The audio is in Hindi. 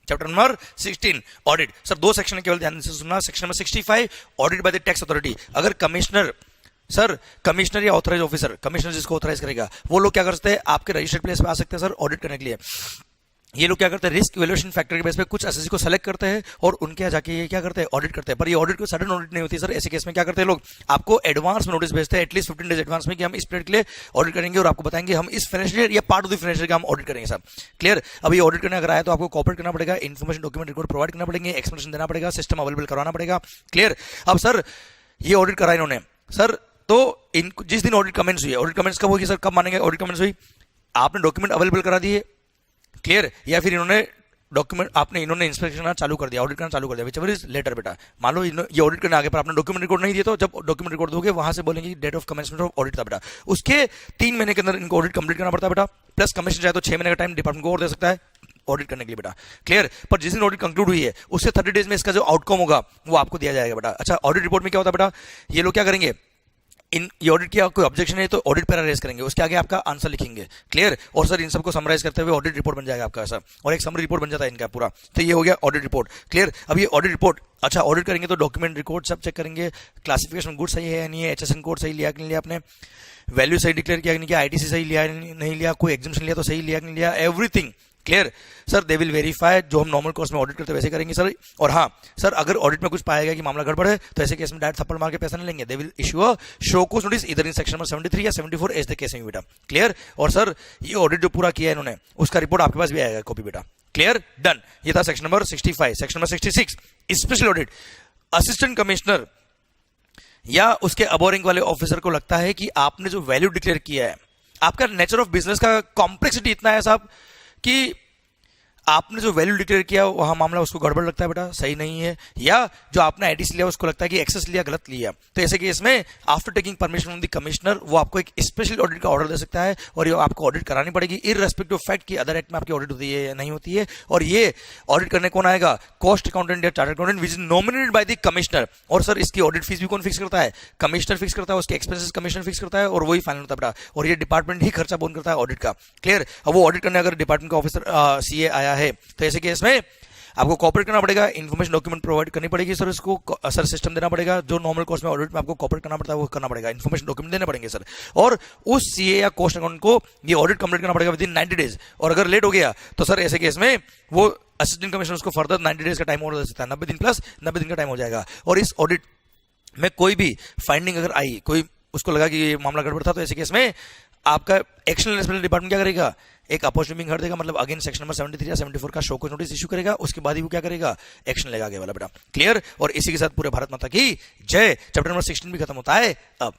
Chapter number 16 audit. Sir 2 section केवल ध्यान से सुनना। Section number 65 audit by the tax authority. अगर कमिश्नर या ऑथराइज ऑफिसर, कमिश्नर जिसको ऑथराइज करेगा, वो लोग क्या कर सकते हैं, आपके रजिस्टर्ड प्लेस पे आ सकते हैं सर ऑडिट करने के लिए। ये लोग क्या करते हैं, रिस्क इवैल्यूएशन फैक्टर के बेस पे कुछ एसएससी को सेलेक्ट करते हैं और उनके यहाँ जाके ये क्या करते हैं, ऑडिट करते हैं। पर ये ऑडिट को सडन ऑडिट नहीं होती सर। ऐसे केस में क्या करते हैं लोग, आपको एडवांस में नोटिस भेजते हैं, एटलीस्ट 15 डेज एडवांस में, कि हम इस पीरियड के लिए ऑडिट करेंगे और आपको बताएंगे हम इस फाइनेंशियल ईयर या part of the financial year का हम ऑडिट करेंगे सर। क्लियर। अब ये ऑडिट करने अगर आया तो आपको कॉपरेट करना पड़ेगा, इन्फॉर्मेशन डॉक्यूमेंट रिकॉर्ड प्रोवाइड करना पड़ेंगे, एक्सप्लेनेशन देना पड़ेगा, सिस्टम अवेलेबल करवाना पड़ेगा। क्लियर। अब सर ये ऑडिट करा इन्होंने सर, तो जिस दिन ऑडिट कमेंट्स हुई है, ऑडिट कमेंट्स कब होगी सर, कब मानेंगे ऑडिट कमेंट्स हुई, आपने डॉक्यूमेंट अवेलेबल करा दिए। क्लियर। या फिर इन्होंने इन्होंने इंस्पेक्शन करना चालू कर दिया, ऑडिट करना चालू कर दिया, व्हिचएवर इज लेटर। बेटा मान लो ये ऑडिट करने आगे पर आपने डॉक्यूमेंट रिकॉर्ड नहीं दिया, तो जब डॉक्यूमेंट रिकॉर्ड दोगे वहां से बोलेंगे date of commencement of audit था बेटा, उसके 3 महीने के अंदर इनको ऑडिट कंप्लीट करना पड़ता है बेटा। प्लस कमीशन चाहे तो 6 महीने का टाइम डिपार्टमेंट को और दे सकता है ऑडिट करने के लिए बेटा। क्लियर। पर जिस दिन ऑडिट कंक्लूड हुई है उससे 30 डेज में इसका जो आउटकम होगा वो आपको दिया जाएगा बेटा। अच्छा, ऑडिट रिपोर्ट में क्या होता है बेटा, ये लोग क्या करेंगे, ये ऑडिट किया, कोई ऑब्जेक्शन है तो ऑडिट पैरा रेज करेंगे, उसके आगे आपका आंसर लिखेंगे। क्लियर। और सर इन सबको समराइज करते हुए ऑडिट रिपोर्ट बन जाएगा आपका ऐसा, और एक समरी रिपोर्ट बन जाता है इनका पूरा। तो ये हो गया ऑडिट रिपोर्ट। क्लियर। अब ये ऑडिट रिपोर्ट, अच्छा ऑडिट करेंगे तो डॉक्यूमेंट रिकॉर्ड सब चेक करेंगे, क्लासिफिकेशन गुड सही है या नहीं है, HSN कोड सही लिया कि नहीं लिया आपने, वैल्यू सही डिक्लेयर किया कि नहीं किया, ITC सही लिया नहीं लिया, कोई एग्जाम्शन लिया तो सही लिया कि नहीं लिया, everything. Clear. Sir they will verify, जो हम नॉर्मल कोर्स में ऑडिट करते हैं वैसे करेंगे सर। और हाँ सर, अगर ऑडिट में कुछ पाया गया कि मामला गड़बड़ है तो ऐसे केस में डायरेक्ट थप्पड़ मार के पैसा नहीं लेंगे, they will issue a show cause notice इधर इन सेक्शन नंबर 73 या 74 एज द केस में बेटा। क्लियर। और सर ये ऑडिट जो पूरा किया है इन्होंने उसका रिपोर्ट आपके पास भी आएगा कॉपी बेटा। क्लियर। डन। ये था section number 65। Section number 66 special audit. Assistant commissioner या उसके अबव रैंक वाले ऑफिसर को लगता है कि आपने जो वैल्यू डिक्लेयर किया है, आपका नेचर ऑफ बिजनेस का कॉम्प्लेक्सिटी इतना है साहब कि आपने जो वैल्यू डिक्लेयर किया वहां मामला उसको गड़बड़ लगता है बेटा, सही नहीं है, या जो आपने आईटीसी लिया उसको लगता है कि एक्सेस लिया, गलत लिया, तो ऐसे केस में after taking permission from the commissioner वो आपको एक स्पेशल ऑडिट का ऑर्डर दे सकता है और ये आपको ऑडिट करानी पड़ेगी इररेस्पेक्टिव ऑफ फैक्ट कि अदर एक्ट में आपकी ऑडिट होती है या नहीं होती है। और ये ऑडिट करने कौन आएगा, कॉस्ट अकाउंटेंट या chartered accountant which is nominated by the commissioner. और सर इसकी ऑडिट फीस भी कौन फिक्स करता है, कमिश्नर फिक्स करता है, उसके एक्सपेंसेस कमिश्नर फिक्स करता है और वही फाइनल होता है बेटा, और ये डिपार्टमेंट ही खर्चा बोन करता है ऑडिट का। क्लियर। अब वो ऑडिट करने अगर डिपार्टमेंट का ऑफिसर CA आया है तो ऐसे केस में आपको कॉपरेट करना पड़ेगा, इन्फॉर्मेशन डॉक्यूमेंट प्रोवाइड करनी पड़ेगी सर, इसको सर सिस्टम देना पड़ेगा, जो नॉर्मल कोर्स में ऑडिट में आपको कॉपरेट करना पड़ता है वो करना पड़ेगा, इन्फॉर्मेशन डॉक्यूमेंट देने पड़ेंगे सर, और उस CA या कॉस्ट अकाउंट को ये ऑडिट कंप्लीट करना पड़ेगा विद इन 90 डेज। और अगर लेट हो गया तो सर ऐसे केस में वो असिस्टेंट कमिश्नर उसको फर्दर 90 डेज का टाइम और दे सकता है, 90 दिन प्लस 90 दिन का टाइम हो जाएगा। और इस ऑडिट में कोई भी फाइंडिंग अगर आई, कोई उसको लगा कि ये मामला गड़बड़ था, तो ऐसे केस में आपका एक्शन इंस्पेक्टर डिपार्टमेंट क्या करेगा, एक अपॉर्चुनिटी हट देगा, मतलब अगेन सेक्शन नंबर 73 या 74 का शो को नोटिस इशू करेगा, उसके बाद ही वो क्या करेगा, एक्शन लेगा आगे वाला बेटा। क्लियर। और इसी के साथ पूरे भारत माता की जय। चैप्टर नंबर 16 भी खत्म होता है अब।